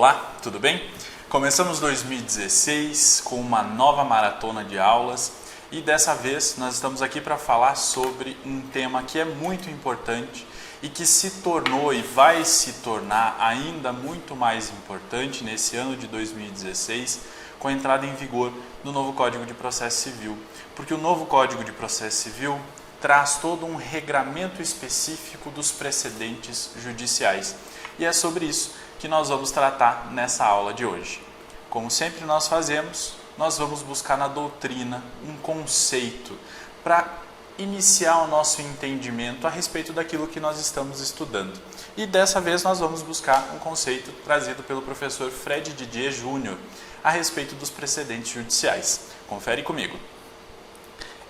Olá, tudo bem? Começamos 2016 com uma nova maratona de aulas e dessa vez nós estamos aqui para falar sobre um tema que é muito importante e que se tornou e vai se tornar ainda muito mais importante nesse ano de 2016 com a entrada em vigor do novo Código de Processo Civil. Porque o novo Código de Processo Civil traz todo um regramento específico dos precedentes judiciais. E é sobre isso que nós vamos tratar nessa aula de hoje. Como sempre nós fazemos, nós vamos buscar na doutrina um conceito para iniciar o nosso entendimento a respeito daquilo que nós estamos estudando. E dessa vez nós vamos buscar um conceito trazido pelo professor Fred Didier Júnior a respeito dos precedentes judiciais. Confere comigo.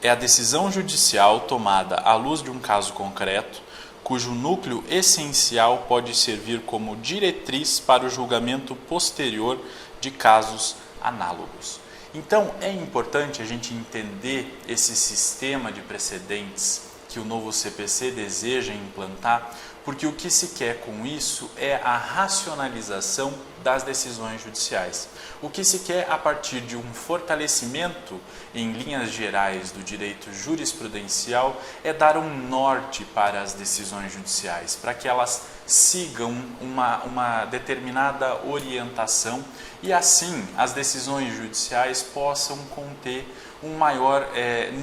É a decisão judicial tomada à luz de um caso concreto, cujo núcleo essencial pode servir como diretriz para o julgamento posterior de casos análogos. Então, é importante a gente entender esse sistema de precedentes que o novo CPC deseja implantar, porque o que se quer com isso é a racionalização das decisões judiciais. O que se quer a partir de um fortalecimento, em linhas gerais, do direito jurisprudencial, é dar um norte para as decisões judiciais, para que elas sigam uma determinada orientação e assim as decisões judiciais possam conter um maior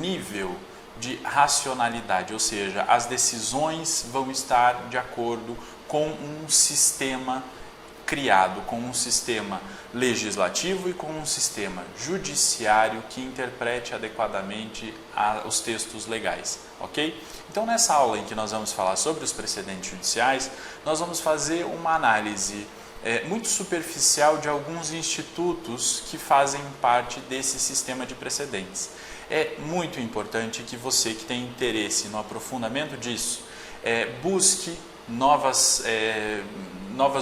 nível de racionalidade, ou seja, as decisões vão estar de acordo com um sistema criado, com um sistema legislativo e com um sistema judiciário que interprete adequadamente os textos legais, ok? Então, nessa aula em que nós vamos falar sobre os precedentes judiciais, nós vamos fazer uma análise muito superficial de alguns institutos que fazem parte desse sistema de precedentes. É muito importante que você que tem interesse no aprofundamento disso, busque novas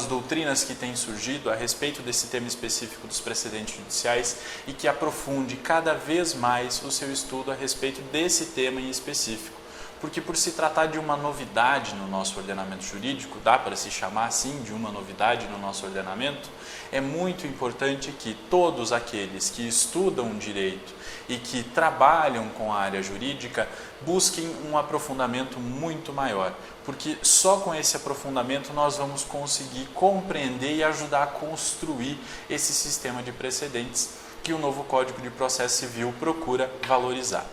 doutrinas que têm surgido a respeito desse tema específico dos precedentes judiciais e que aprofunde cada vez mais o seu estudo a respeito desse tema em específico. Porque por se tratar de uma novidade no nosso ordenamento jurídico, dá para se chamar assim de uma novidade no nosso ordenamento, é muito importante que todos aqueles que estudam direito e que trabalham com a área jurídica busquem um aprofundamento muito maior, porque só com esse aprofundamento nós vamos conseguir compreender e ajudar a construir esse sistema de precedentes que o novo Código de Processo Civil procura valorizar.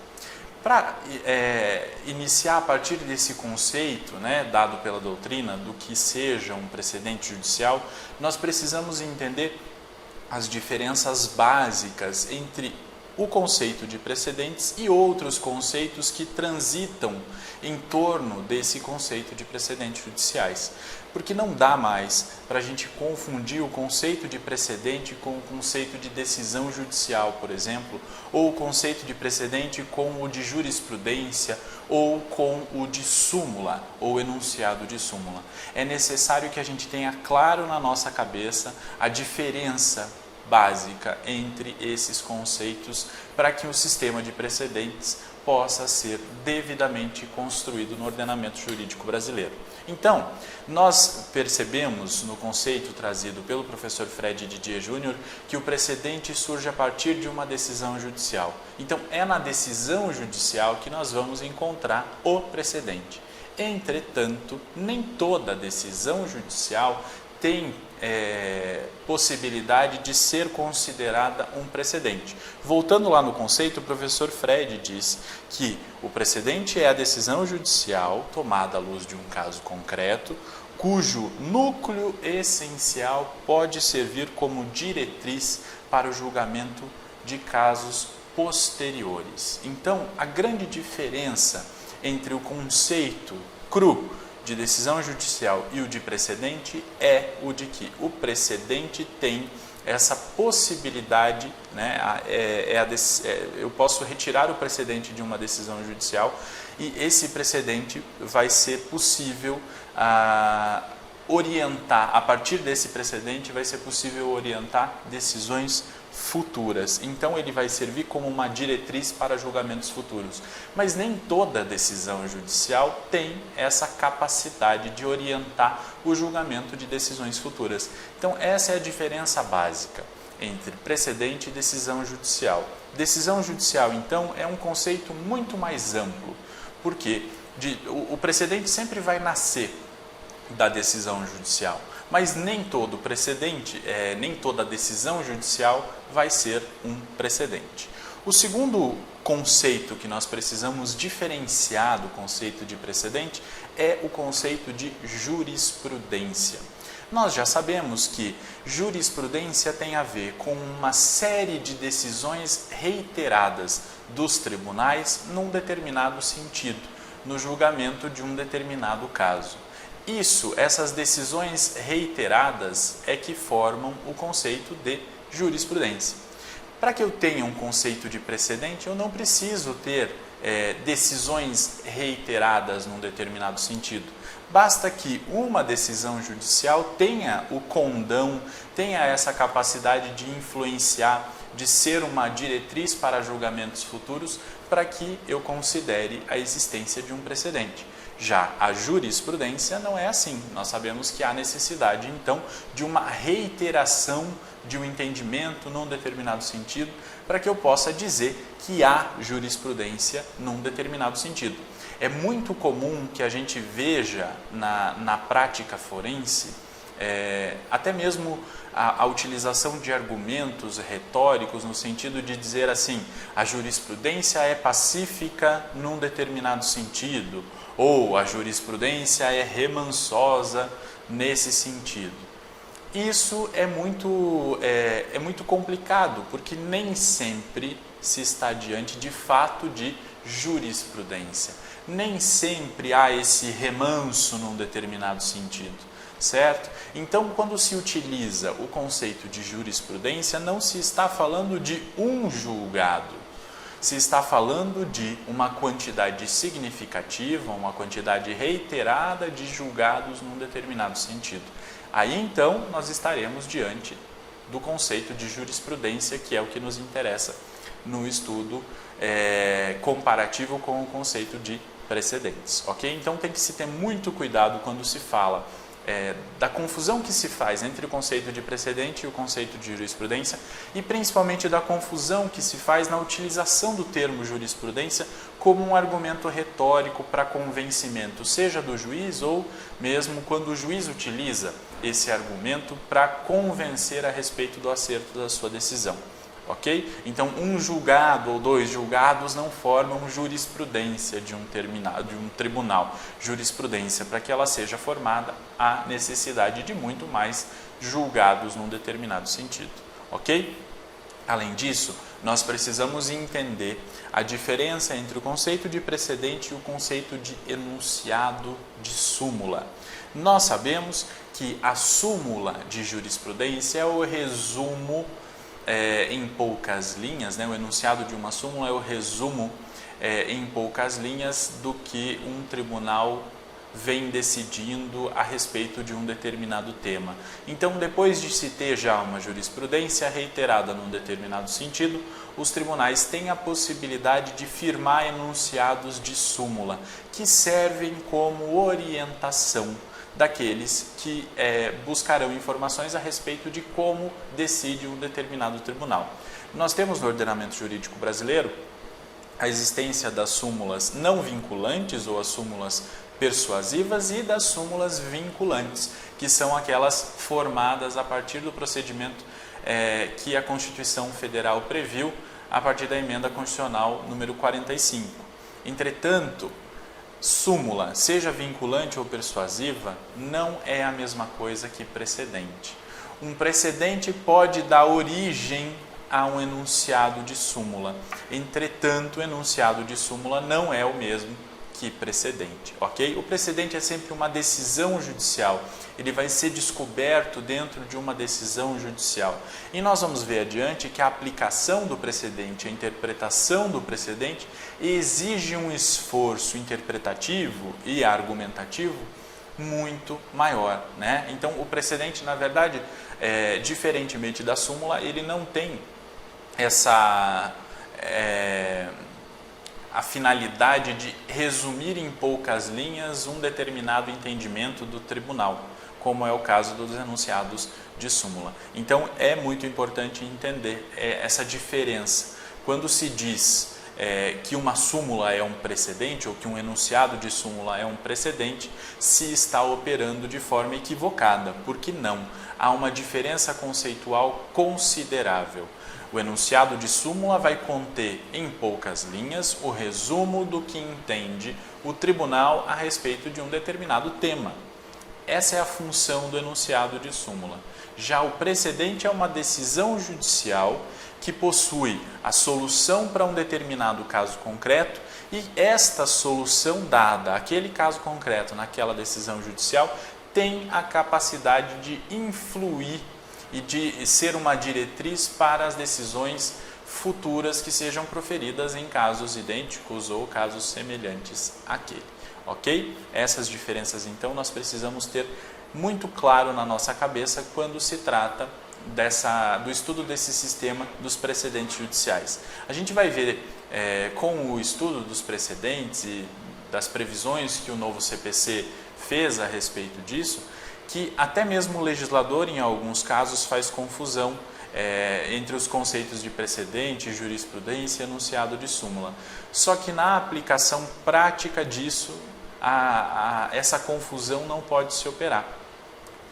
Para iniciar a partir desse conceito, dado pela doutrina, do que seja um precedente judicial, nós precisamos entender as diferenças básicas entre o conceito de precedentes e outros conceitos que transitam em torno desse conceito de precedentes judiciais. Porque não dá mais para a gente confundir o conceito de precedente com o conceito de decisão judicial, por exemplo, ou o conceito de precedente com o de jurisprudência ou com o de súmula, ou enunciado de súmula. É necessário que a gente tenha claro na nossa cabeça a diferença básica entre esses conceitos para que o sistema de precedentes possa ser devidamente construído no ordenamento jurídico brasileiro. Então, nós percebemos no conceito trazido pelo professor Fred Didier Júnior que o precedente surge a partir de uma decisão judicial. Então, é na decisão judicial que nós vamos encontrar o precedente. Entretanto, nem toda decisão judicial tem possibilidade de ser considerada um precedente. Voltando lá no conceito, o professor Fred diz que o precedente é a decisão judicial tomada à luz de um caso concreto, cujo núcleo essencial pode servir como diretriz para o julgamento de casos posteriores. Então, a grande diferença entre o conceito cru de decisão judicial e o de precedente é o de que o precedente tem essa possibilidade, eu posso retirar o precedente de uma decisão judicial e esse precedente vai ser possível orientar, a partir desse precedente vai ser possível orientar decisões futuras. Então ele vai servir como uma diretriz para julgamentos futuros. Mas nem toda decisão judicial tem essa capacidade de orientar o julgamento de decisões futuras. Então essa é a diferença básica entre precedente e decisão judicial. Decisão judicial, então, é um conceito muito mais amplo, porque o precedente sempre vai nascer da decisão judicial, mas nem todo precedente, nem toda decisão judicial vai ser um precedente. O segundo conceito que nós precisamos diferenciar do conceito de precedente é o conceito de jurisprudência. Nós já sabemos que jurisprudência tem a ver com uma série de decisões reiteradas dos tribunais num determinado sentido, no julgamento de um determinado caso. Essas decisões reiteradas é que formam o conceito de jurisprudência. Para que eu tenha um conceito de precedente, eu não preciso ter decisões reiteradas num determinado sentido. Basta que uma decisão judicial tenha o condão, tenha essa capacidade de influenciar, de ser uma diretriz para julgamentos futuros, para que eu considere a existência de um precedente. Já a jurisprudência não é assim. Nós sabemos que há necessidade, então, de uma reiteração de um entendimento num determinado sentido, para que eu possa dizer que há jurisprudência num determinado sentido. É muito comum que a gente veja na prática forense, até mesmo a utilização de argumentos retóricos no sentido de dizer assim, a jurisprudência é pacífica num determinado sentido, ou a jurisprudência é remansosa nesse sentido. Isso é muito complicado, porque nem sempre se está diante de fato de jurisprudência. Nem sempre há esse remanso num determinado sentido, certo? Então, quando se utiliza o conceito de jurisprudência, não se está falando de um julgado, se está falando de uma quantidade significativa, uma quantidade reiterada de julgados num determinado sentido. Aí, então, nós estaremos diante do conceito de jurisprudência, que é o que nos interessa no estudo comparativo com o conceito de precedentes, ok? Então tem que se ter muito cuidado quando se fala da confusão que se faz entre o conceito de precedente e o conceito de jurisprudência, e principalmente da confusão que se faz na utilização do termo jurisprudência como um argumento retórico para convencimento, seja do juiz ou mesmo quando o juiz utiliza esse argumento para convencer a respeito do acerto da sua decisão. Ok? Então, um julgado ou dois julgados não formam jurisprudência de um tribunal. Jurisprudência, para que ela seja formada, há necessidade de muito mais julgados num determinado sentido. Ok? Além disso, nós precisamos entender a diferença entre o conceito de precedente e o conceito de enunciado de súmula. Nós sabemos que a súmula de jurisprudência é o resumo em poucas linhas, né? O enunciado de uma súmula é o resumo em poucas linhas do que um tribunal vem decidindo a respeito de um determinado tema. Então, depois de se ter já uma jurisprudência reiterada num determinado sentido, os tribunais têm a possibilidade de firmar enunciados de súmula, que servem como orientação daqueles que buscarão informações a respeito de como decide um determinado tribunal. Nós temos no ordenamento jurídico brasileiro a existência das súmulas não vinculantes ou as súmulas persuasivas e das súmulas vinculantes, que são aquelas formadas a partir do procedimento que a Constituição Federal previu a partir da emenda constitucional número 45. Entretanto, súmula, seja vinculante ou persuasiva, não é a mesma coisa que precedente. Um precedente pode dar origem a um enunciado de súmula. Entretanto, o enunciado de súmula não é o mesmo que precedente, ok? O precedente é sempre uma decisão judicial. Ele vai ser descoberto dentro de uma decisão judicial. E nós vamos ver adiante que a aplicação do precedente, a interpretação do precedente, exige um esforço interpretativo e argumentativo muito maior, né? Então, o precedente, na verdade, diferentemente da súmula, ele não tem a finalidade de resumir em poucas linhas um determinado entendimento do tribunal, como é o caso dos enunciados de súmula. Então, é muito importante entender essa diferença. Quando se diz que uma súmula é um precedente, ou que um enunciado de súmula é um precedente, se está operando de forma equivocada, porque não. Há uma diferença conceitual considerável. O enunciado de súmula vai conter, em poucas linhas, o resumo do que entende o tribunal a respeito de um determinado tema. Essa é a função do enunciado de súmula. Já o precedente é uma decisão judicial que possui a solução para um determinado caso concreto e esta solução dada àquele caso concreto naquela decisão judicial tem a capacidade de influir e de ser uma diretriz para as decisões futuras que sejam proferidas em casos idênticos ou casos semelhantes àquele. Ok? Essas diferenças, então, nós precisamos ter muito claro na nossa cabeça quando se trata do estudo desse sistema dos precedentes judiciais. A gente vai ver com o estudo dos precedentes e das previsões que o novo CPC fez a respeito disso, que até mesmo o legislador, em alguns casos, faz confusão entre os conceitos de precedente, jurisprudência e enunciado de súmula. Só que na aplicação prática disso, essa confusão não pode se operar,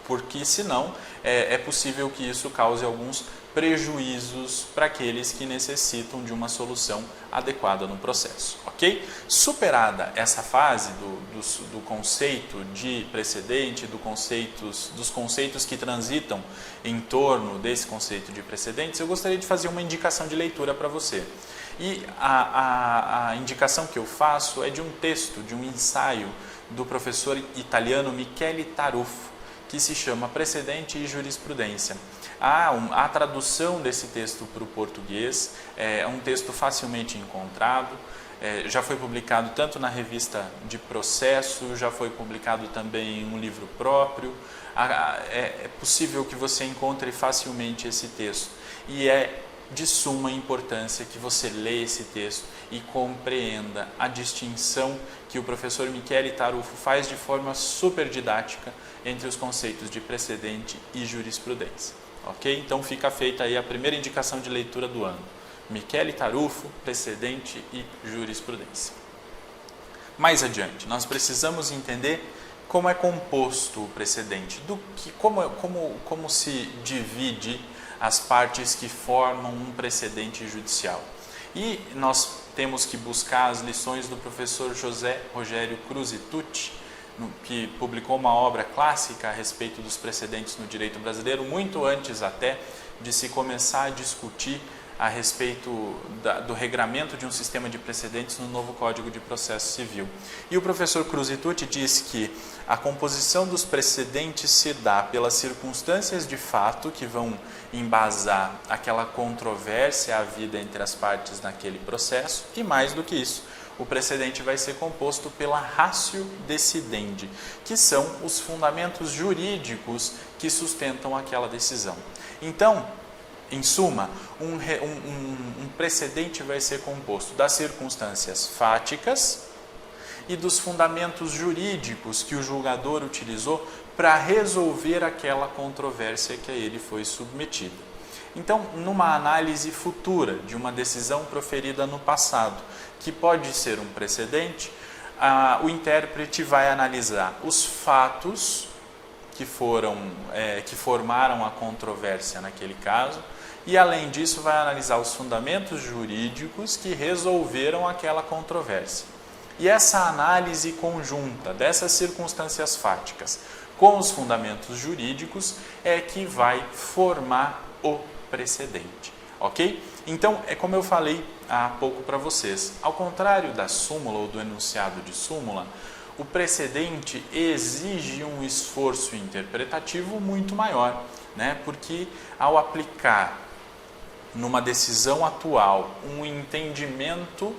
porque senão é possível que isso cause alguns prejuízos para aqueles que necessitam de uma solução adequada no processo, ok? Superada essa fase do conceito de precedente, dos conceitos que transitam em torno desse conceito de precedentes, eu gostaria de fazer uma indicação de leitura para você. E a indicação que eu faço é de um texto, de um ensaio do professor italiano Michele Tarufo, que se chama Precedente e Jurisprudência. A tradução desse texto para o português é um texto facilmente encontrado, já foi publicado tanto na revista de processo, já foi publicado também em um livro próprio. É possível que você encontre facilmente esse texto e é de suma importância que você leia esse texto e compreenda a distinção que o professor Michele Tarufo faz de forma super didática entre os conceitos de precedente e jurisprudência. Ok? Então fica feita aí a primeira indicação de leitura do ano. Michele Tarufo, Precedente e Jurisprudência. Mais adiante, nós precisamos entender como é composto o precedente, como se divide as partes que formam um precedente judicial. E nós temos que buscar as lições do professor José Rogério Cruz e Tucci, que publicou uma obra clássica a respeito dos precedentes no direito brasileiro, muito antes até de se começar a discutir a respeito do regramento de um sistema de precedentes no novo Código de Processo Civil. E o professor Cruz e Tucci diz que a composição dos precedentes se dá pelas circunstâncias de fato que vão embasar aquela controvérsia havida entre as partes naquele processo, e mais do que isso, o precedente vai ser composto pela ratio decidendi, que são os fundamentos jurídicos que sustentam aquela decisão. Então, em suma, um precedente vai ser composto das circunstâncias fáticas e dos fundamentos jurídicos que o julgador utilizou para resolver aquela controvérsia que a ele foi submetida. Então, numa análise futura de uma decisão proferida no passado, que pode ser um precedente, o intérprete vai analisar os fatos que formaram a controvérsia naquele caso, e além disso vai analisar os fundamentos jurídicos que resolveram aquela controvérsia. E essa análise conjunta dessas circunstâncias fáticas com os fundamentos jurídicos é que vai formar o precedente, ok? Então, é como eu falei há pouco para vocês, ao contrário da súmula ou do enunciado de súmula, o precedente exige um esforço interpretativo muito maior, né? Porque ao aplicar numa decisão atual um entendimento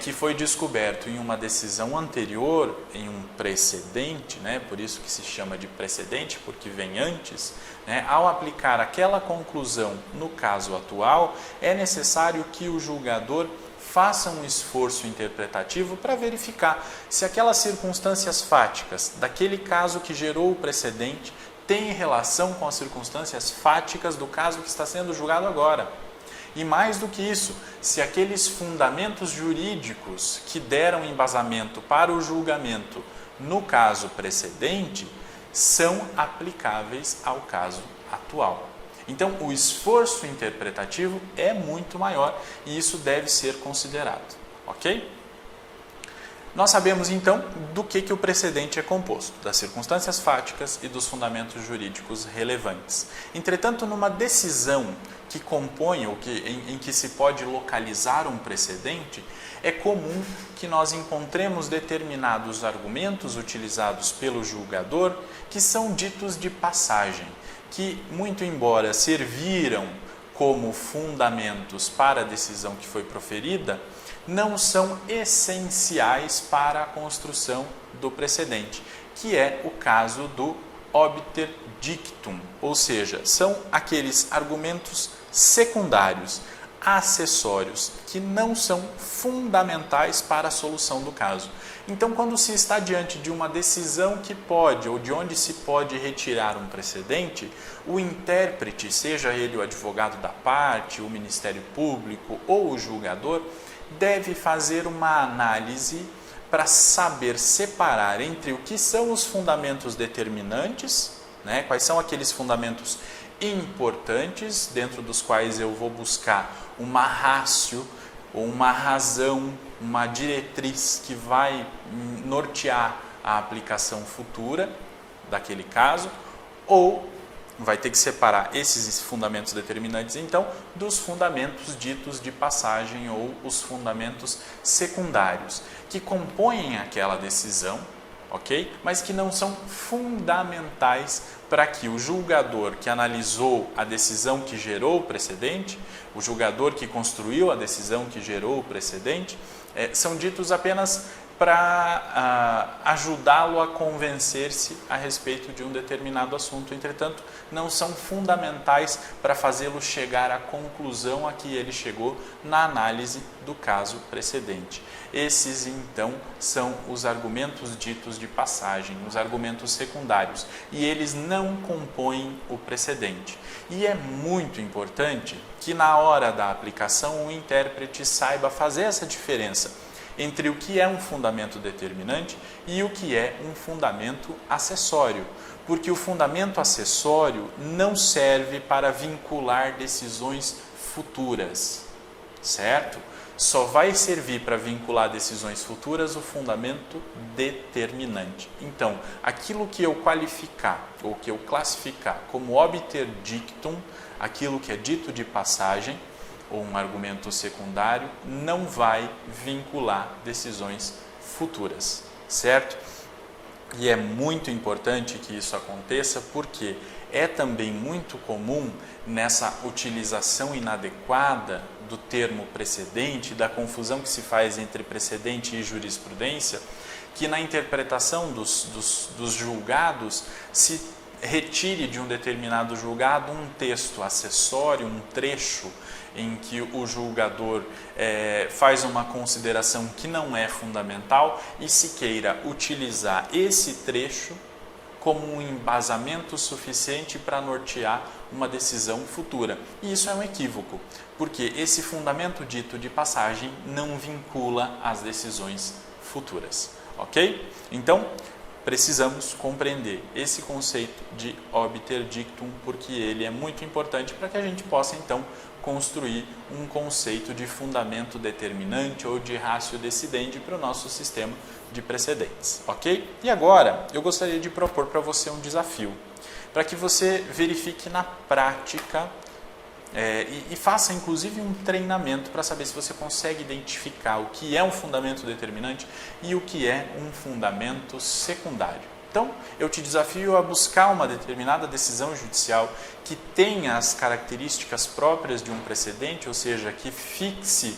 que foi descoberto em uma decisão anterior, em um precedente, né? Por isso que se chama de precedente, porque vem antes, né? Ao aplicar aquela conclusão no caso atual, é necessário que o julgador faça um esforço interpretativo para verificar se aquelas circunstâncias fáticas daquele caso que gerou o precedente têm relação com as circunstâncias fáticas do caso que está sendo julgado agora. E mais do que isso, se aqueles fundamentos jurídicos que deram embasamento para o julgamento no caso precedente são aplicáveis ao caso atual. Então, o esforço interpretativo é muito maior e isso deve ser considerado, ok? Nós sabemos, então, do que o precedente é composto, das circunstâncias fáticas e dos fundamentos jurídicos relevantes. Entretanto, numa decisão que compõe ou em que se pode localizar um precedente, é comum que nós encontremos determinados argumentos utilizados pelo julgador que são ditos de passagem, que, muito embora serviram como fundamentos para a decisão que foi proferida, não são essenciais para a construção do precedente, que é o caso do obiter dictum, ou seja, são aqueles argumentos secundários, acessórios, que não são fundamentais para a solução do caso. Então, quando se está diante de uma decisão que pode, ou de onde se pode retirar um precedente, o intérprete, seja ele o advogado da parte, o Ministério Público ou o julgador, deve fazer uma análise para saber separar entre o que são os fundamentos determinantes, né? Quais são aqueles fundamentos importantes, dentro dos quais eu vou buscar uma ratio, uma razão, uma diretriz que vai nortear a aplicação futura daquele caso, ou vai ter que separar esses fundamentos determinantes, então, dos fundamentos ditos de passagem ou os fundamentos secundários, que compõem aquela decisão, ok? Mas que não são fundamentais para que o julgador que analisou a decisão que gerou o precedente, o julgador que construiu a decisão que gerou o precedente, são ditos apenas para ajudá-lo a convencer-se a respeito de um determinado assunto. Entretanto, não são fundamentais para fazê-lo chegar à conclusão a que ele chegou na análise do caso precedente. Esses, então, são os argumentos ditos de passagem, os argumentos secundários, e eles não compõem o precedente. E é muito importante que, na hora da aplicação, o intérprete saiba fazer essa diferença entre o que é um fundamento determinante e o que é um fundamento acessório, porque o fundamento acessório não serve para vincular decisões futuras, certo? Só vai servir para vincular decisões futuras o fundamento determinante. Então, aquilo que eu qualificar ou que eu classificar como obter dictum, aquilo que é dito de passagem, ou um argumento secundário, não vai vincular decisões futuras, certo? E é muito importante que isso aconteça, porque é também muito comum nessa utilização inadequada do termo precedente, da confusão que se faz entre precedente e jurisprudência, que na interpretação dos julgados se retire de um determinado julgado um texto acessório, um trecho em que o julgador faz uma consideração que não é fundamental e se queira utilizar esse trecho como um embasamento suficiente para nortear uma decisão futura. E isso é um equívoco, porque esse fundamento dito de passagem não vincula as decisões futuras, ok? Então, precisamos compreender esse conceito de obter dictum, porque ele é muito importante para que a gente possa, então, construir um conceito de fundamento determinante ou de ratio decidendi para o nosso sistema de precedentes, ok? E agora, eu gostaria de propor para você um desafio, para que você verifique na prática e faça, inclusive, um treinamento para saber se você consegue identificar o que é um fundamento determinante e o que é um fundamento secundário. Então, eu te desafio a buscar uma determinada decisão judicial que tenha as características próprias de um precedente, ou seja, que fixe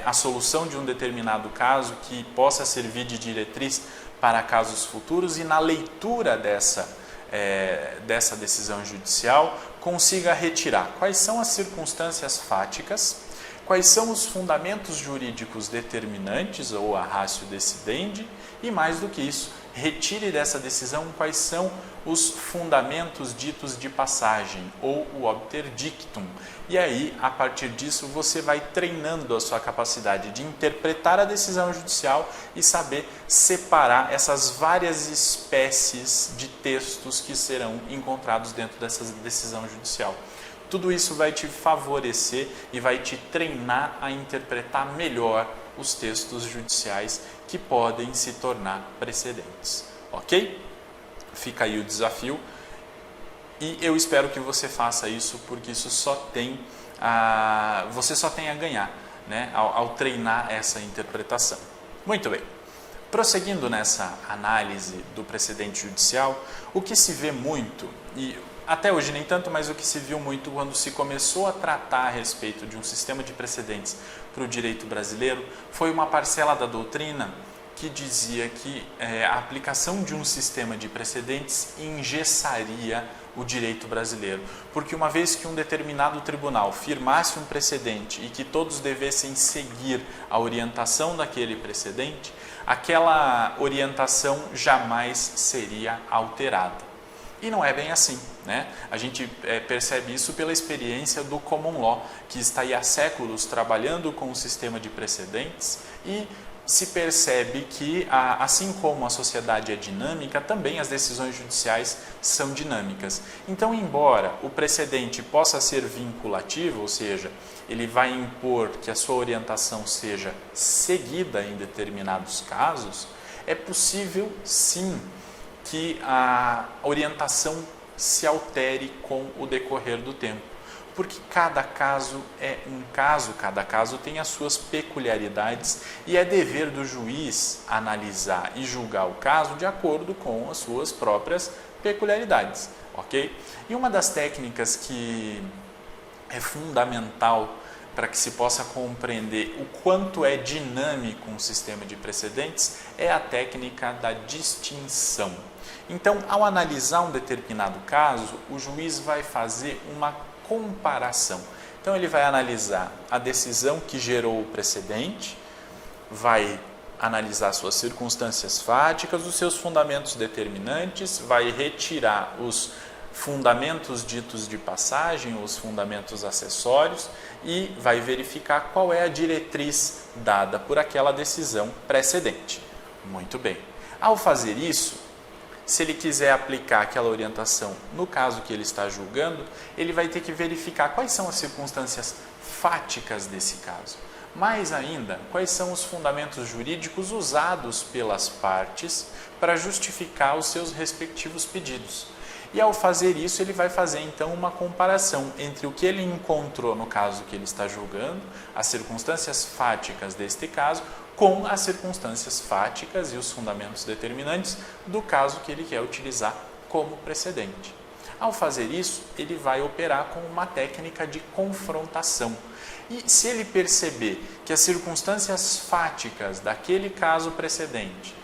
a solução de um determinado caso que possa servir de diretriz para casos futuros e na leitura dessa decisão judicial consiga retirar quais são as circunstâncias fáticas, quais são os fundamentos jurídicos determinantes ou a ratio decidendi e, mais do que isso, retire dessa decisão quais são os fundamentos ditos de passagem ou o obter dictum. E aí, a partir disso, você vai treinando a sua capacidade de interpretar a decisão judicial e saber separar essas várias espécies de textos que serão encontrados dentro dessa decisão judicial. Tudo isso vai te favorecer e vai te treinar a interpretar melhor os textos judiciais que podem se tornar precedentes. Ok? Fica aí o desafio e eu espero que você faça isso, porque isso você só tem a ganhar, né, ao treinar essa interpretação. Muito bem. Prosseguindo nessa análise do precedente judicial, o que se vê muito, e até hoje nem tanto, mas o que se viu muito quando se começou a tratar a respeito de um sistema de precedentes para o direito brasileiro, foi uma parcela da doutrina que dizia que a aplicação de um sistema de precedentes engessaria o direito brasileiro, porque uma vez que um determinado tribunal firmasse um precedente e que todos devessem seguir a orientação daquele precedente, aquela orientação jamais seria alterada. E não é bem assim, né? A gente percebe isso pela experiência do common law, que está aí há séculos trabalhando com o sistema de precedentes e se percebe que, assim como a sociedade é dinâmica, também as decisões judiciais são dinâmicas. Então, embora o precedente possa ser vinculativo, ou seja, ele vai impor que a sua orientação seja seguida em determinados casos, é possível, sim, que a orientação se altere com o decorrer do tempo, porque cada caso é um caso, cada caso tem as suas peculiaridades e é dever do juiz analisar e julgar o caso de acordo com as suas próprias peculiaridades, ok? E uma das técnicas que é fundamental para que se possa compreender o quanto é dinâmico um sistema de precedentes é a técnica da distinção. Então, ao analisar um determinado caso, o juiz vai fazer uma comparação. Então, ele vai analisar a decisão que gerou o precedente, vai analisar suas circunstâncias fáticas, os seus fundamentos determinantes, vai retirar os fundamentos ditos de passagem, os fundamentos acessórios e vai verificar qual é a diretriz dada por aquela decisão precedente. Muito bem. Ao fazer isso, se ele quiser aplicar aquela orientação no caso que ele está julgando, ele vai ter que verificar quais são as circunstâncias fáticas desse caso. Mais ainda, quais são os fundamentos jurídicos usados pelas partes para justificar os seus respectivos pedidos. E ao fazer isso, ele vai fazer então uma comparação entre o que ele encontrou no caso que ele está julgando, as circunstâncias fáticas deste caso, com as circunstâncias fáticas e os fundamentos determinantes do caso que ele quer utilizar como precedente. Ao fazer isso, ele vai operar com uma técnica de confrontação. E se ele perceber que as circunstâncias fáticas daquele caso precedente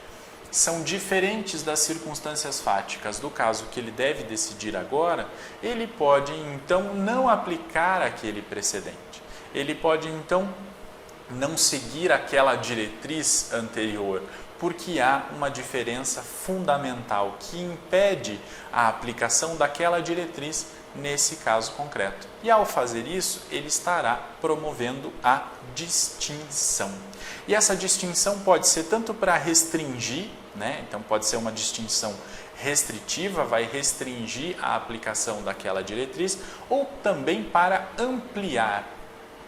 são diferentes das circunstâncias fáticas do caso que ele deve decidir agora, ele pode então não aplicar aquele precedente. Ele pode então não seguir aquela diretriz anterior, porque há uma diferença fundamental que impede a aplicação daquela diretriz nesse caso concreto. E ao fazer isso, ele estará promovendo a distinção. E essa distinção pode ser tanto para restringir, né? Então pode ser uma distinção restritiva, vai restringir a aplicação daquela diretriz, ou também para ampliar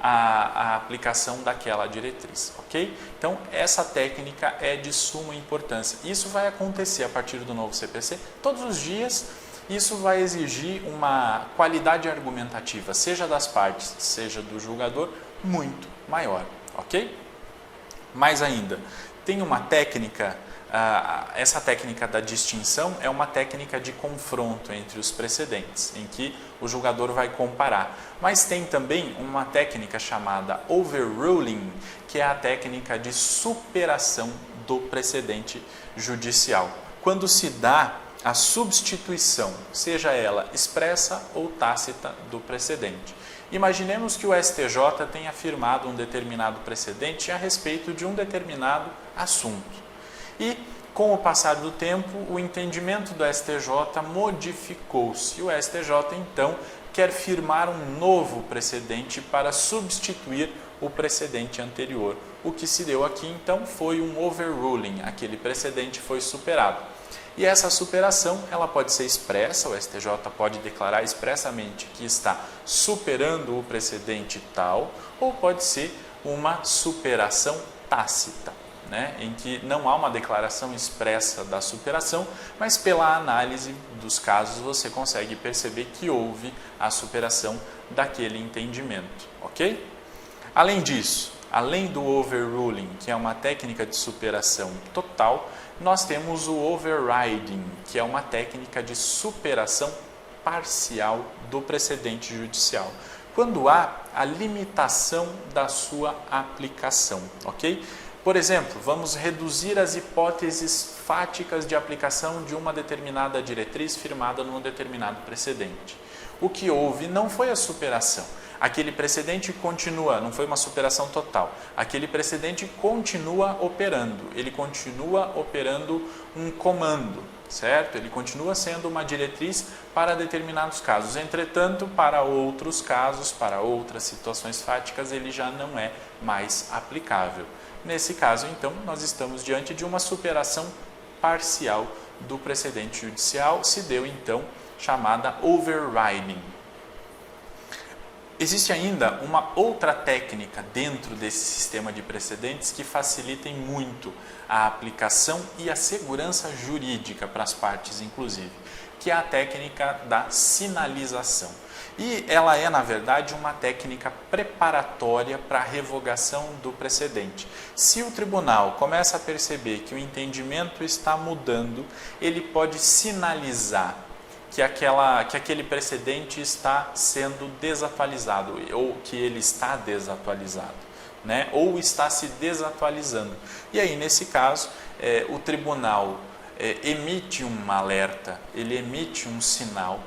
a aplicação daquela diretriz, ok? Então, essa técnica é de suma importância. Isso vai acontecer a partir do novo CPC todos os dias. Isso vai exigir uma qualidade argumentativa, seja das partes, seja do julgador, muito maior, ok? Mais ainda, tem uma técnica essa técnica da distinção é uma técnica de confronto entre os precedentes, em que o julgador vai comparar. Mas tem também uma técnica chamada overruling, que é a técnica de superação do precedente judicial. Quando se dá a substituição, seja ela expressa ou tácita, do precedente. Imaginemos que o STJ tenha afirmado um determinado precedente a respeito de um determinado assunto. E, com o passar do tempo, o entendimento do STJ modificou-se. O STJ, então, quer firmar um novo precedente para substituir o precedente anterior. O que se deu aqui, então, foi um overruling. Aquele precedente foi superado. E essa superação, ela pode ser expressa, o STJ pode declarar expressamente que está superando o precedente tal, ou pode ser uma superação tácita, né, em que não há uma declaração expressa da superação, mas pela análise dos casos você consegue perceber que houve a superação daquele entendimento, ok? Além disso, além do overruling, que é uma técnica de superação total, nós temos o overriding, que é uma técnica de superação parcial do precedente judicial, quando há a limitação da sua aplicação, ok? Por exemplo, vamos reduzir as hipóteses fáticas de aplicação de uma determinada diretriz firmada num determinado precedente. O que houve não foi a superação. Aquele precedente continua, não foi uma superação total. Aquele precedente continua operando, ele continua operando um comando, certo? Ele continua sendo uma diretriz para determinados casos. Entretanto, para outros casos, para outras situações fáticas, ele já não é mais aplicável. Nesse caso, então, nós estamos diante de uma superação parcial do precedente judicial, se deu, então, chamada overriding. Existe ainda uma outra técnica dentro desse sistema de precedentes que facilitem muito a aplicação e a segurança jurídica para as partes, inclusive, que é a técnica da sinalização. E ela é, na verdade, uma técnica preparatória para a revogação do precedente. Se o tribunal começa a perceber que o entendimento está mudando, ele pode sinalizar que aquele precedente está sendo desatualizado, ou que ele está desatualizado, né? Ou está se desatualizando. E aí, nesse caso, o tribunal emite um alerta, ele emite um sinal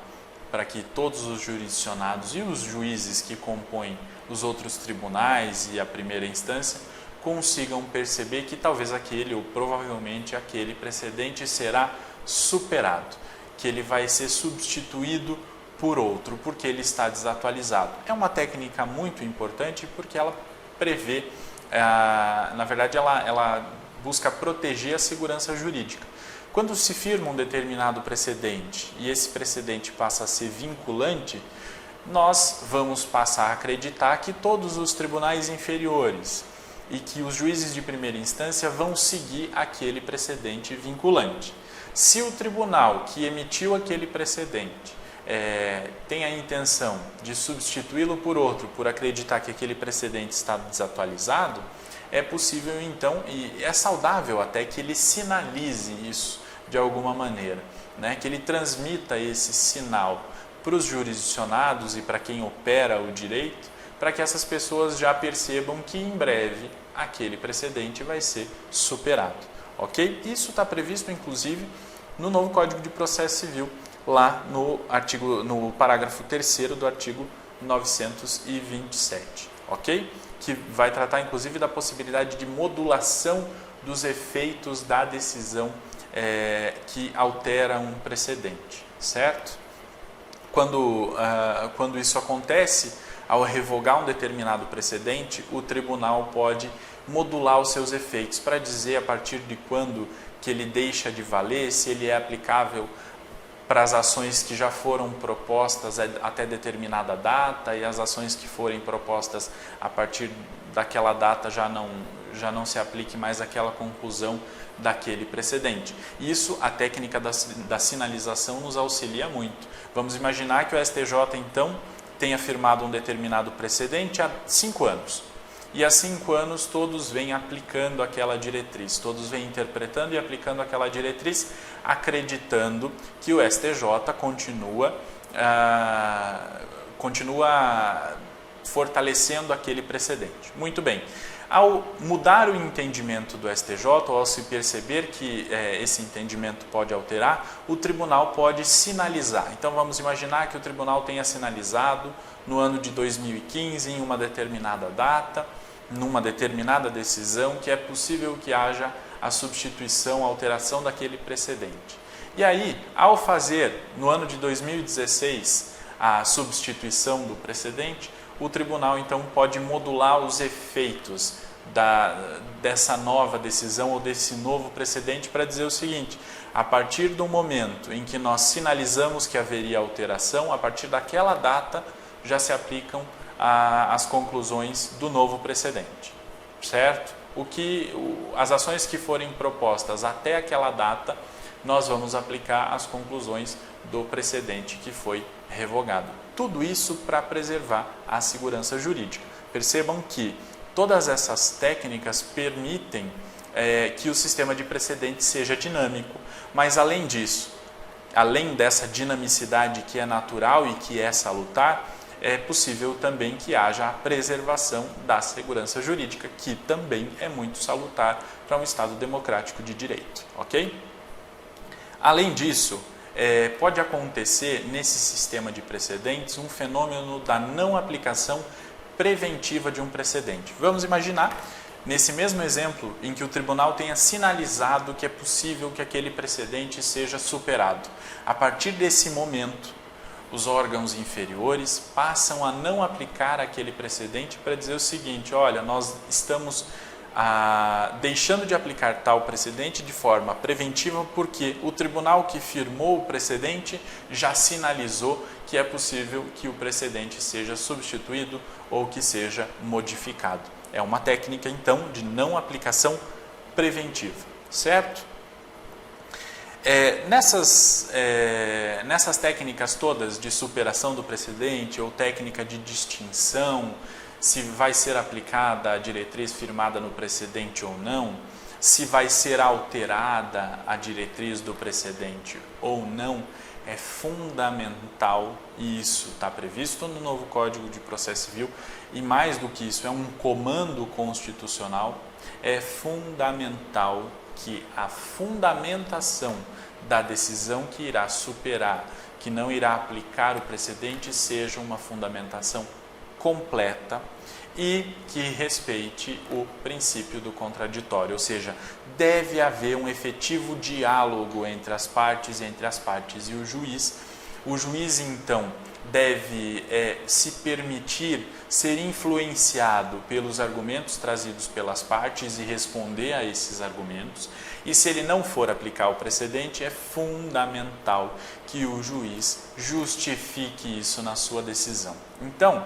para que todos os jurisdicionados e os juízes que compõem os outros tribunais e a primeira instância consigam perceber que talvez aquele, ou provavelmente aquele precedente será superado, que ele vai ser substituído por outro, porque ele está desatualizado. É uma técnica muito importante porque ela prevê, na verdade, ela busca proteger a segurança jurídica. Quando se firma um determinado precedente e esse precedente passa a ser vinculante, nós vamos passar a acreditar que todos os tribunais inferiores e que os juízes de primeira instância vão seguir aquele precedente vinculante. Se o tribunal que emitiu aquele precedente tem a intenção de substituí-lo por outro, por acreditar que aquele precedente está desatualizado, é possível então, e é saudável até, que ele sinalize isso de alguma maneira, né? Que ele transmita esse sinal para os jurisdicionados e para quem opera o direito, para que essas pessoas já percebam que em breve aquele precedente vai ser superado, ok? Isso está previsto, inclusive, no novo Código de Processo Civil, lá no parágrafo 3º do artigo 927, ok? Que vai tratar, inclusive, da possibilidade de modulação dos efeitos da decisão que altera um precedente, certo? Quando isso acontece, ao revogar um determinado precedente, o tribunal pode modular os seus efeitos para dizer a partir de quando que ele deixa de valer, se ele é aplicável para as ações que já foram propostas até determinada data e as ações que forem propostas a partir daquela data já não se aplique mais àquela conclusão daquele precedente. Isso, a técnica da sinalização nos auxilia muito. Vamos imaginar que o STJ, então, tenha firmado um determinado precedente há 5 anos. e há 5 anos todos vêm aplicando aquela diretriz, todos vêm interpretando e aplicando aquela diretriz, acreditando que o STJ continua fortalecendo aquele precedente. Muito bem. Ao mudar o entendimento do STJ, ou ao se perceber que esse entendimento pode alterar, o tribunal pode sinalizar. Então vamos imaginar que o tribunal tenha sinalizado no ano de 2015, em uma determinada data, numa determinada decisão, que é possível que haja a substituição, a alteração daquele precedente. E aí, ao fazer no ano de 2016 a substituição do precedente, o tribunal então pode modular os efeitos dessa nova decisão ou desse novo precedente para dizer o seguinte: a partir do momento em que nós sinalizamos que haveria alteração, a partir daquela data já se aplicam as conclusões do novo precedente, certo? As ações que forem propostas até aquela data, nós vamos aplicar as conclusões do precedente que foi revogado. Tudo isso para preservar a segurança jurídica. Percebam que todas essas técnicas permitem que o sistema de precedente seja dinâmico, mas além disso, além dessa dinamicidade que é natural e que é salutar, é possível também que haja a preservação da segurança jurídica, que também é muito salutar para um Estado democrático de direito, ok? Além disso, pode acontecer nesse sistema de precedentes um fenômeno da não aplicação preventiva de um precedente. Vamos imaginar, nesse mesmo exemplo, em que o tribunal tenha sinalizado que é possível que aquele precedente seja superado. A partir desse momento, os órgãos inferiores passam a não aplicar aquele precedente para dizer o seguinte: olha, nós estamos deixando de aplicar tal precedente de forma preventiva porque o tribunal que firmou o precedente já sinalizou que é possível que o precedente seja substituído ou que seja modificado. É uma técnica, então, de não aplicação preventiva, certo? Nessas técnicas todas de superação do precedente ou técnica de distinção, se vai ser aplicada a diretriz firmada no precedente ou não, se vai ser alterada a diretriz do precedente ou não, é fundamental, e isso está previsto no novo Código de Processo Civil, e mais do que isso, é um comando constitucional, é fundamental que a fundamentação da decisão que irá superar, que não irá aplicar o precedente, seja uma fundamentação completa e que respeite o princípio do contraditório, ou seja, deve haver um efetivo diálogo entre as partes e o juiz. O juiz, então, deve se permitir ser influenciado pelos argumentos trazidos pelas partes e responder a esses argumentos. E se ele não for aplicar o precedente, é fundamental que o juiz justifique isso na sua decisão. Então,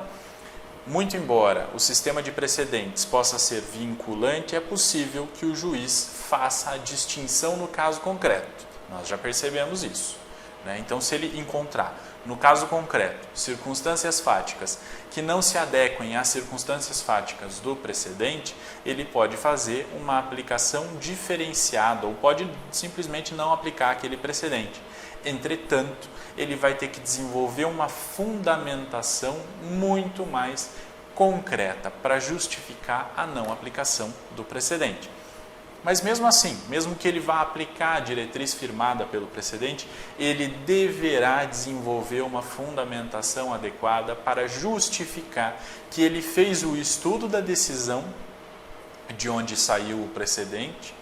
muito embora o sistema de precedentes possa ser vinculante, é possível que o juiz faça a distinção no caso concreto. Nós já percebemos isso, né? Então, se ele encontrar, no caso concreto, circunstâncias fáticas que não se adequem às circunstâncias fáticas do precedente, ele pode fazer uma aplicação diferenciada ou pode simplesmente não aplicar aquele precedente. Entretanto, ele vai ter que desenvolver uma fundamentação muito mais concreta para justificar a não aplicação do precedente. Mas mesmo assim, mesmo que ele vá aplicar a diretriz firmada pelo precedente, ele deverá desenvolver uma fundamentação adequada para justificar que ele fez o estudo da decisão de onde saiu o precedente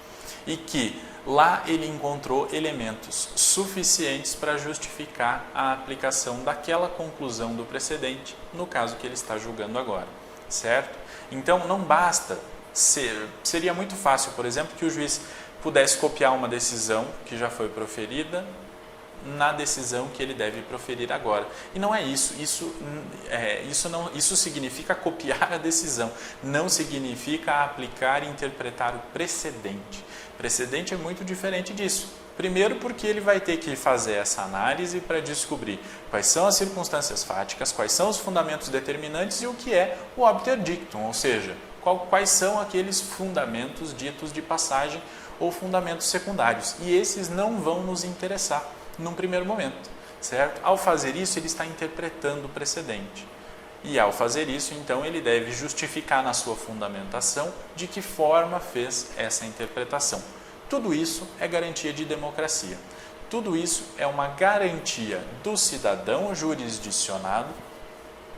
e que lá ele encontrou elementos suficientes para justificar a aplicação daquela conclusão do precedente no caso que ele está julgando agora, certo? Então não basta, seria muito fácil, por exemplo, que o juiz pudesse copiar uma decisão que já foi proferida na decisão que ele deve proferir agora. E não é isso. Isso significa copiar a decisão, não significa aplicar e interpretar o precedente. Precedente é muito diferente disso. Primeiro porque ele vai ter que fazer essa análise para descobrir quais são as circunstâncias fáticas, quais são os fundamentos determinantes e o que é o obter dictum, ou seja, quais são aqueles fundamentos ditos de passagem ou fundamentos secundários. E esses não vão nos interessar num primeiro momento, certo? Ao fazer isso, ele está interpretando o precedente. E ao fazer isso, então, ele deve justificar na sua fundamentação de que forma fez essa interpretação. Tudo isso é garantia de democracia. Tudo isso é uma garantia do cidadão jurisdicionado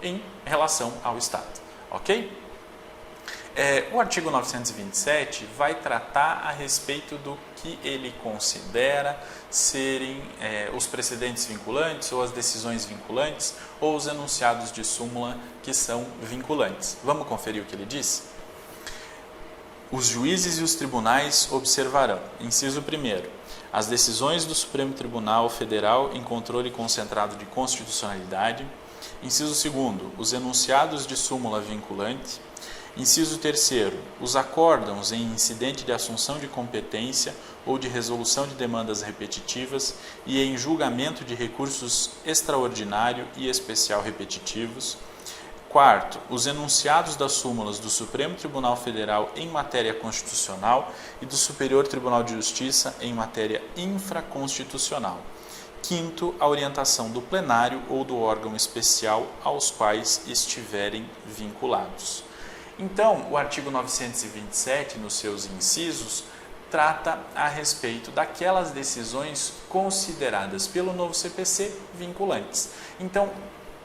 em relação ao Estado, ok? O artigo 927 vai tratar a respeito do que ele considera serem os precedentes vinculantes ou as decisões vinculantes ou os enunciados de súmula que são vinculantes. Vamos conferir o que ele diz? Os juízes e os tribunais observarão, inciso 1º, as decisões do Supremo Tribunal Federal em controle concentrado de constitucionalidade. Inciso 2º, os enunciados de súmula vinculante. Inciso 3º, os acórdãos em incidente de assunção de competência ou de resolução de demandas repetitivas e em julgamento de recursos extraordinário e especial repetitivos. 4º, os enunciados das súmulas do Supremo Tribunal Federal em matéria constitucional e do Superior Tribunal de Justiça em matéria infraconstitucional. 5º, a orientação do plenário ou do órgão especial aos quais estiverem vinculados. Então, o artigo 927, nos seus incisos, trata a respeito daquelas decisões consideradas pelo novo CPC vinculantes. Então,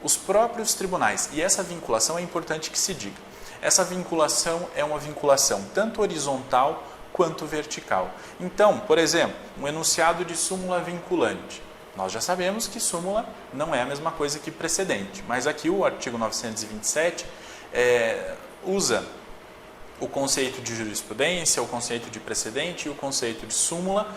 os próprios tribunais, e essa vinculação é importante que se diga, essa vinculação é uma vinculação tanto horizontal quanto vertical. Então, por exemplo, um enunciado de súmula vinculante. Nós já sabemos que súmula não é a mesma coisa que precedente, mas aqui o artigo 927 usa o conceito de jurisprudência, o conceito de precedente e o conceito de súmula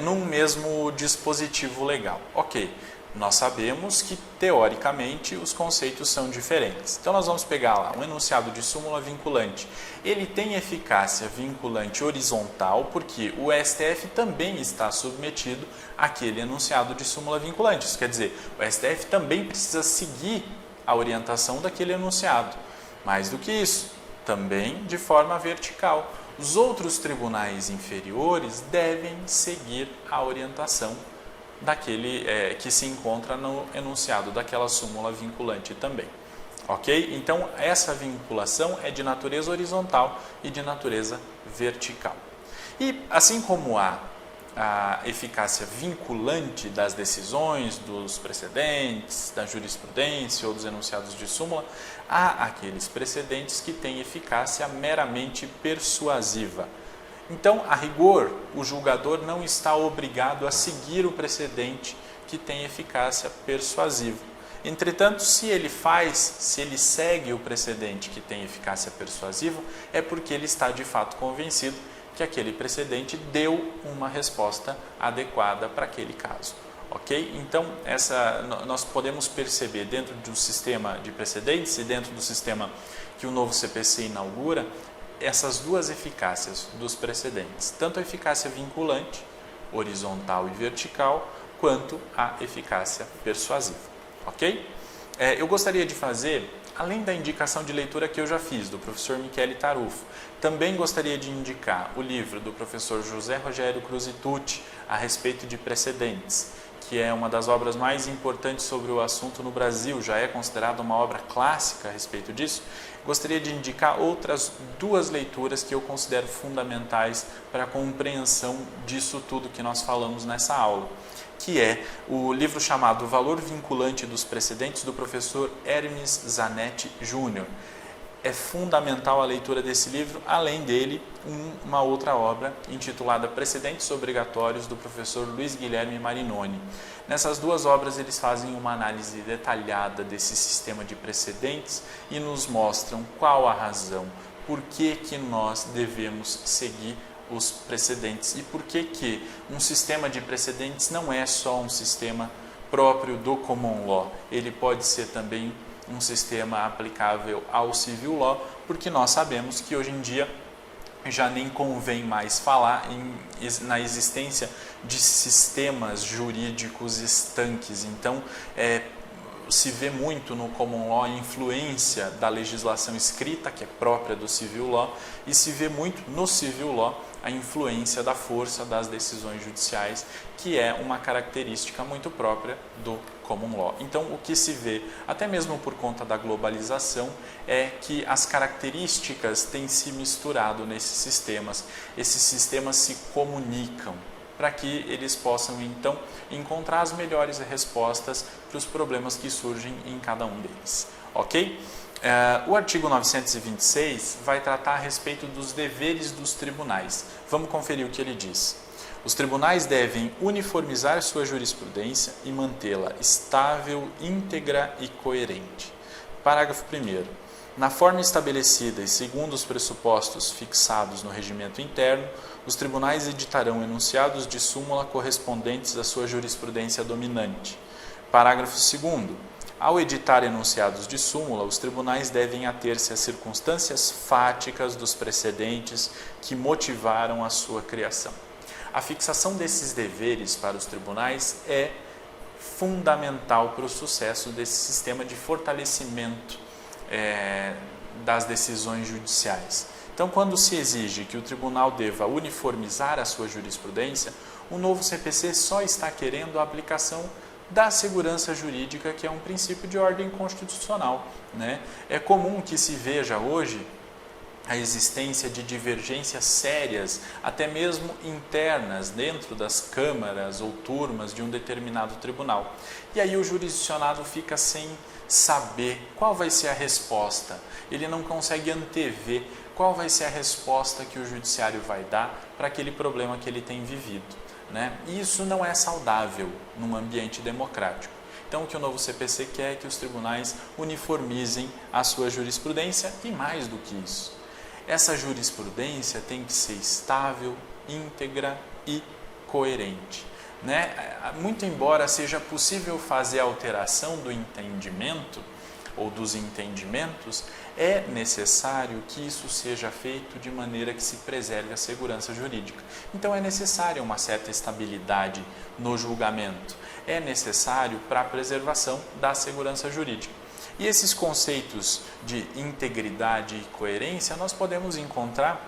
num mesmo dispositivo legal. Ok, nós sabemos que teoricamente os conceitos são diferentes. Então nós vamos pegar lá um enunciado de súmula vinculante. Ele tem eficácia vinculante horizontal porque o STF também está submetido àquele enunciado de súmula vinculante. Isso quer dizer, o STF também precisa seguir a orientação daquele enunciado. Mais do que isso, também de forma vertical. Os outros tribunais inferiores devem seguir a orientação daquele que se encontra no enunciado daquela súmula vinculante também. Ok? Então, essa vinculação é de natureza horizontal e de natureza vertical. E assim como há a eficácia vinculante das decisões, dos precedentes, da jurisprudência ou dos enunciados de súmula, há aqueles precedentes que têm eficácia meramente persuasiva. Então, a rigor, o julgador não está obrigado a seguir o precedente que tem eficácia persuasiva. Entretanto, se ele segue o precedente que tem eficácia persuasiva, é porque ele está de fato convencido que aquele precedente deu uma resposta adequada para aquele caso. Ok? Então, nós podemos perceber dentro do sistema de precedentes e dentro do sistema que o novo CPC inaugura, essas duas eficácias dos precedentes, tanto a eficácia vinculante, horizontal e vertical, quanto a eficácia persuasiva. Ok? Eu gostaria de fazer, além da indicação de leitura que eu já fiz, do professor Michele Tarufo, também gostaria de indicar o livro do professor José Rogério Cruz Tucci a respeito de precedentes, que é uma das obras mais importantes sobre o assunto no Brasil, já é considerada uma obra clássica a respeito disso. Gostaria de indicar outras duas leituras que eu considero fundamentais para a compreensão disso tudo que nós falamos nessa aula, que é o livro chamado O Valor Vinculante dos Precedentes, do professor Hermes Zanetti Júnior. É fundamental a leitura desse livro, além dele, uma outra obra intitulada Precedentes Obrigatórios, do professor Luiz Guilherme Marinoni. Nessas duas obras, eles fazem uma análise detalhada desse sistema de precedentes e nos mostram qual a razão, por que nós devemos seguir os precedentes e por que um sistema de precedentes não é só um sistema próprio do common law, ele pode ser também um sistema aplicável ao civil law, porque nós sabemos que hoje em dia já nem convém mais falar na existência de sistemas jurídicos estanques. Então, se vê muito no common law a influência da legislação escrita, que é própria do civil law, e se vê muito no civil law a influência da força das decisões judiciais, que é uma característica muito própria do common law. Então, o que se vê, até mesmo por conta da globalização, é que as características têm se misturado nesses sistemas. Esses sistemas se comunicam para que eles possam, então, encontrar as melhores respostas para os problemas que surgem em cada um deles. Ok? O artigo 926 vai tratar a respeito dos deveres dos tribunais. Vamos conferir o que ele diz. Os tribunais devem uniformizar sua jurisprudência e mantê-la estável, íntegra e coerente. Parágrafo 1º. Na forma estabelecida e segundo os pressupostos fixados no regimento interno, os tribunais editarão enunciados de súmula correspondentes à sua jurisprudência dominante. Parágrafo 2º. Ao editar enunciados de súmula, os tribunais devem ater-se às circunstâncias fáticas dos precedentes que motivaram a sua criação. A fixação desses deveres para os tribunais é fundamental para o sucesso desse sistema de fortalecimento das decisões judiciais. Então, quando se exige que o tribunal deva uniformizar a sua jurisprudência, o novo CPC só está querendo a aplicação da segurança jurídica, que é um princípio de ordem constitucional, né? É comum que se veja hoje a existência de divergências sérias, até mesmo internas, dentro das câmaras ou turmas de um determinado tribunal. E aí o jurisdicionado fica sem saber qual vai ser a resposta. Ele não consegue antever qual vai ser a resposta que o judiciário vai dar para aquele problema que ele tem vivido, né? E isso não é saudável num ambiente democrático. Então, o que o novo CPC quer é que os tribunais uniformizem a sua jurisprudência e, mais do que isso, essa jurisprudência tem que ser estável, íntegra e coerente, né? Muito embora seja possível fazer a alteração do entendimento ou dos entendimentos, é necessário que isso seja feito de maneira que se preserve a segurança jurídica. Então é necessária uma certa estabilidade no julgamento, é necessário para a preservação da segurança jurídica. E esses conceitos de integridade e coerência nós podemos encontrar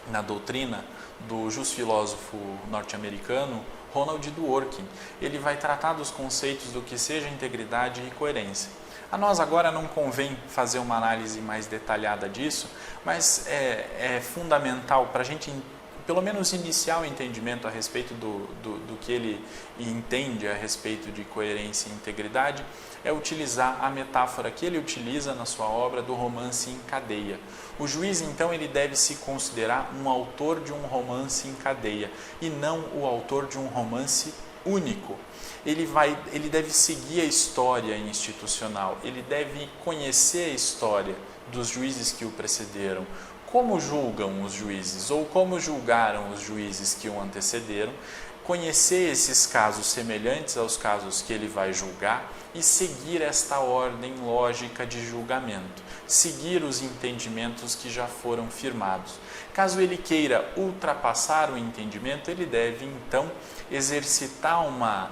na doutrina do filósofo norte-americano Ronald Dworkin. Ele vai tratar dos conceitos do que seja integridade e coerência. A nós agora não convém fazer uma análise mais detalhada disso, mas é fundamental para a gente, pelo menos, iniciar o entendimento a respeito do que ele entende a respeito de coerência e integridade, é utilizar a metáfora que ele utiliza na sua obra do romance em cadeia. O juiz, então, ele deve se considerar um autor de um romance em cadeia e não o autor de um romance único. Ele deve seguir a história institucional, ele deve conhecer a história dos juízes que o precederam, como julgam os juízes ou como julgaram os juízes que o antecederam, conhecer esses casos semelhantes aos casos que ele vai julgar e seguir esta ordem lógica de julgamento, seguir os entendimentos que já foram firmados. Caso ele queira ultrapassar o entendimento, ele deve então exercitar uma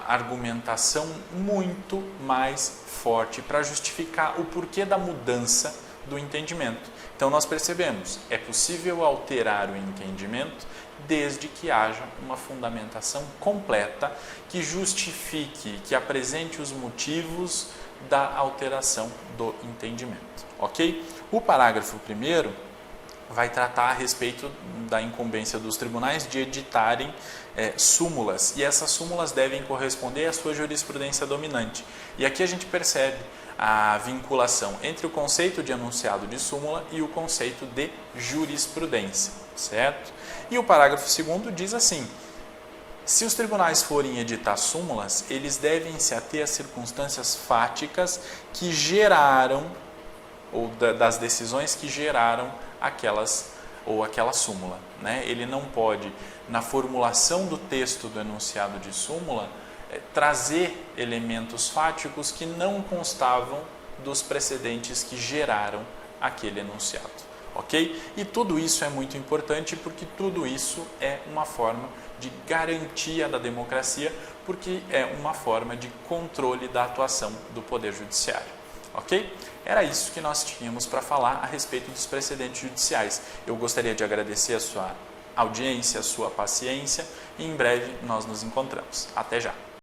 argumentação muito mais forte para justificar o porquê da mudança do entendimento. Então nós percebemos, é possível alterar o entendimento desde que haja uma fundamentação completa que justifique, que apresente os motivos da alteração do entendimento, ok? O parágrafo 1º vai tratar a respeito da incumbência dos tribunais de editarem súmulas, e essas súmulas devem corresponder à sua jurisprudência dominante. E aqui a gente percebe a vinculação entre o conceito de enunciado de súmula e o conceito de jurisprudência, certo? E o parágrafo 2º diz assim: se os tribunais forem editar súmulas, eles devem se ater às circunstâncias fáticas que geraram, ou das decisões que geraram aquela súmula, né? Ele não pode, na formulação do texto do enunciado de súmula, trazer elementos fáticos que não constavam dos precedentes que geraram aquele enunciado. ok? E tudo isso é muito importante porque tudo isso é uma forma de garantia da democracia, porque é uma forma de controle da atuação do Poder Judiciário, ok? Era isso que nós tínhamos para falar a respeito dos precedentes judiciais. Eu gostaria de agradecer a sua audiência, a sua paciência e em breve nós nos encontramos. Até já!